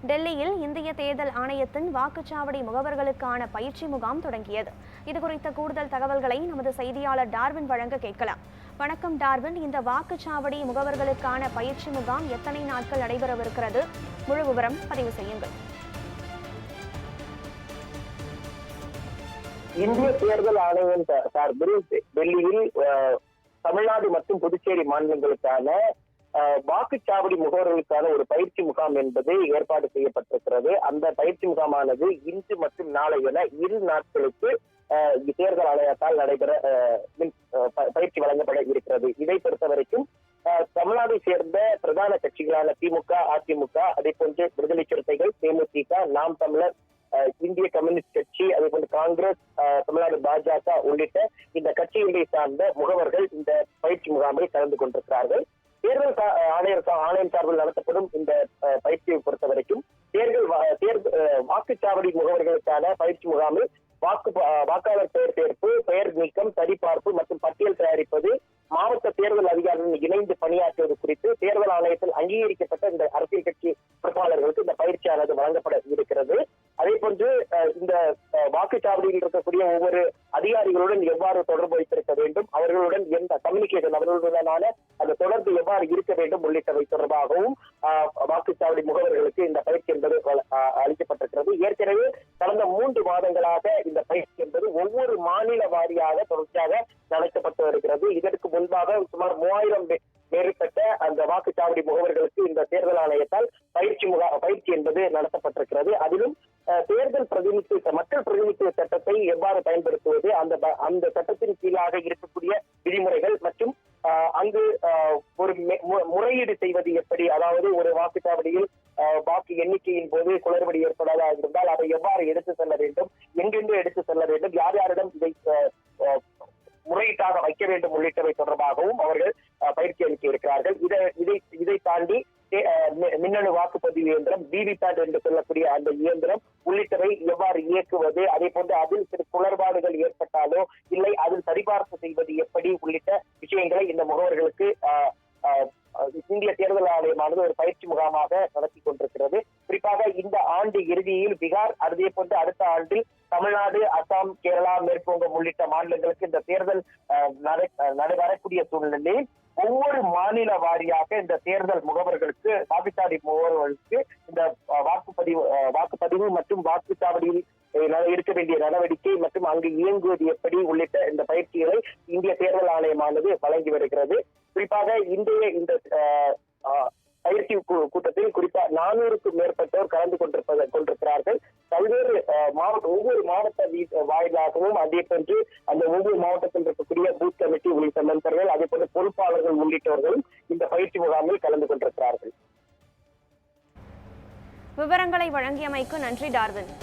டெல்லியில் இந்திய தேர்தல் ஆணையத்தின் வாக்குச்சாவடி முகவர்களுக்கான பயிற்சி முகாம் தொடங்கியது. இதுகுறித்த கூடுதல் தகவல்களை நமது செய்தியாளர் டார்வின் வழங்க கேட்கலாம். வணக்கம் டார்வின், இந்த வாக்குச்சாவடி முகவர்களுக்கான பயிற்சி முகாம் எத்தனை நாட்கள் நடைபெறவிருக்கிறது? முழு விவரம் பதிவு செய்யுங்கள். இந்திய தேர்தல் ஆணையம் சார்பில் டெல்லியில் தமிழ்நாடு மற்றும் புதுச்சேரி மாநிலங்களுக்கான வாக்குச்சாவடி முகவர்களுக்கான ஒரு பயிற்சி முகாம் என்பது ஏற்பாடு செய்யப்பட்டிருக்கிறது. அந்த பயிற்சி முகாமானது இன்று மற்றும் நாளை என 2 நாட்களுக்கு தேர்தல் ஆணையத்தால் நடைபெற பயிற்சி வழங்கப்பட இருக்கிறது. இதை பொறுத்த வரைக்கும் தமிழ்நாட்டை சேர்ந்த பிரதான கட்சிகளான திமுக, அதிமுக, அதே போன்று விடுதலை சிறுத்தைகள், தேமுதிக, நாம் தமிழர், இந்திய கம்யூனிஸ்ட் கட்சி, அதே போன்று காங்கிரஸ், தமிழ்நாடு பாஜக உள்ளிட்ட இந்த கட்சிகளை சார்ந்த முகவர்கள் இந்த பயிற்சி முகாமில் கலந்து கொண்டிருக்கிறார்கள். தேர்தல் ஆணையம் சார்பில் நடத்தப்படும் இந்த பயிற்சியை பொறுத்த வரைக்கும் வாக்குச்சாவடி முகவர்களுக்கான பயிற்சி முகாமில் வாக்காளர் பெயர் சேர்ப்பு, பெயர் நீக்கம், சரிபார்ப்பு மற்றும் பட்டியல் தயாரிப்பது, மாவட்ட தேர்தல் அதிகாரிகளுடன் இணைந்து பணியாற்றுவது குறித்து தேர்தல் ஆணையத்தில் அங்கீகரிக்கப்பட்ட இந்த அரசியல் கட்சி பொறுப்பாளர்களுக்கு இந்த பயிற்சியானது வழங்கப்பட இருக்கிறது. அதே போன்று இந்த வாக்குச்சாவடியில் இருக்கக்கூடிய ஒவ்வொரு அதிகாரிகளுடன் எவ்வாறு தொடர்பு வைத்திருக்க வேண்டும், அவர்களுடன் எந்த கம்யூனிகேஷன், அவர்களுடனான அந்த தொடர்பு எவ்வாறு இருக்க வேண்டும் உள்ளிட்டவை தொடர்பாகவும் வாக்குச்சாவடி முகவர்களுக்கு இந்த பயிற்சி என்பது அளிக்கப்பட்டிருக்கிறது. ஏற்கனவே கடந்த 3 மாதங்களாக இந்த பயிற்சி என்பது ஒவ்வொரு மாநில வாரியாக தொடர்ச்சியாக நடத்தப்பட்டு வருகிறது. இதற்கு முன்பாக சுமார் 3000 மேற்பட்ட அந்த வாக்குச்சாவடி முகவர்களுக்கு இந்த தேர்தல் ஆணையத்தால் பயிற்சி என்பது நடத்தப்பட்டிருக்கிறது. அதிலும் தேர்தல் மக்கள் பிரதிநிதித்துவ சட்டத்தை எவ்வாறு பயன்படுத்துவது, அந்த சட்டத்தின் கீழாக இருக்கக்கூடிய விதிமுறைகள் மற்றும் அங்கு ஒரு முறையீடு செய்வது எப்படி, அதாவது ஒரு வாக்குச்சாவடியில் வாக்கு எண்ணிக்கையின் போது குளறுபடி ஏற்படாதாக இருந்தால் அதை எவ்வாறு எடுத்து செல்ல வேண்டும், எங்கெங்கு எடுத்து செல்ல வேண்டும், யார் யாரிடம் இதை முறையீட்டாக வைக்க வேண்டும் உள்ளிட்டவை தொடர்பாகவும் அவர்கள் பயிற்சி அளிக்க இருக்கிறார்கள். இதை தாண்டி மின்னணு வாக்குப்பதிவு இயந்திரம், விவிபேட் என்று சொல்லக்கூடிய அந்த இயந்திரம் உள்ளிட்டவை எவ்வாறு இயக்குவது, அதே போன்று அதில் சிறு குளறுபாடுகள் ஏற்பட்டாலோ இல்லை அதில் சரிபார்ப்பு செய்வது எப்படி உள்ளிட்ட விஷயங்களை இந்த முகவர்களுக்கு இந்திய தேர்தல் ஆணையமானது ஒரு பயிற்சி முகாமாக நடத்தி கொண்டிருக்கிறது. குறிப்பாக இந்த ஆண்டு இறுதியில் பீகார், அதே போன்று அடுத்த ஆண்டில் தமிழ்நாடு, அசாம், கேரளா, மேற்குவங்கம் உள்ளிட்ட மாநிலங்களுக்கு இந்த தேர்தல் நடைபெறக்கூடிய சூழ்நிலையில் ஒவ்வொரு மாநில வாரியாக இந்த தேர்தல் முகவர்களுக்கு, வாக்குச்சாவடி முகவர்களுக்கு இந்த வாக்குப்பதிவு மற்றும் வாக்குச்சாவடியில் எடுக்க வேண்டிய நடவடிக்கை மற்றும் அங்கு இயங்குவது எப்படி உள்ளிட்ட இந்த பயிற்சிகளை இந்திய தேர்தல் ஆணையமானது வழங்கி வருகிறது. குறிப்பாக இந்த பயிற்சி கூட்டத்தில் குறிப்பா 400க்கும் மேற்பட்டோர் கலந்து கொண்டிருக்கிறார்கள். பல்வேறு ஒவ்வொரு மாவட்ட வாயிலாகவும், அதே போன்று அந்த ஒவ்வொரு மாவட்டத்தில் இருக்கக்கூடிய பூத் கமிட்டி உள்ளிட்ட மெம்பர்கள், அதே போன்று பொறுப்பாளர்கள் உள்ளிட்டவர்களும் இந்த பயிற்சி முகாமில் கலந்து கொண்டிருக்கிறார்கள். விவரங்களை வழங்கியமைக்கு நன்றி டார்வின்.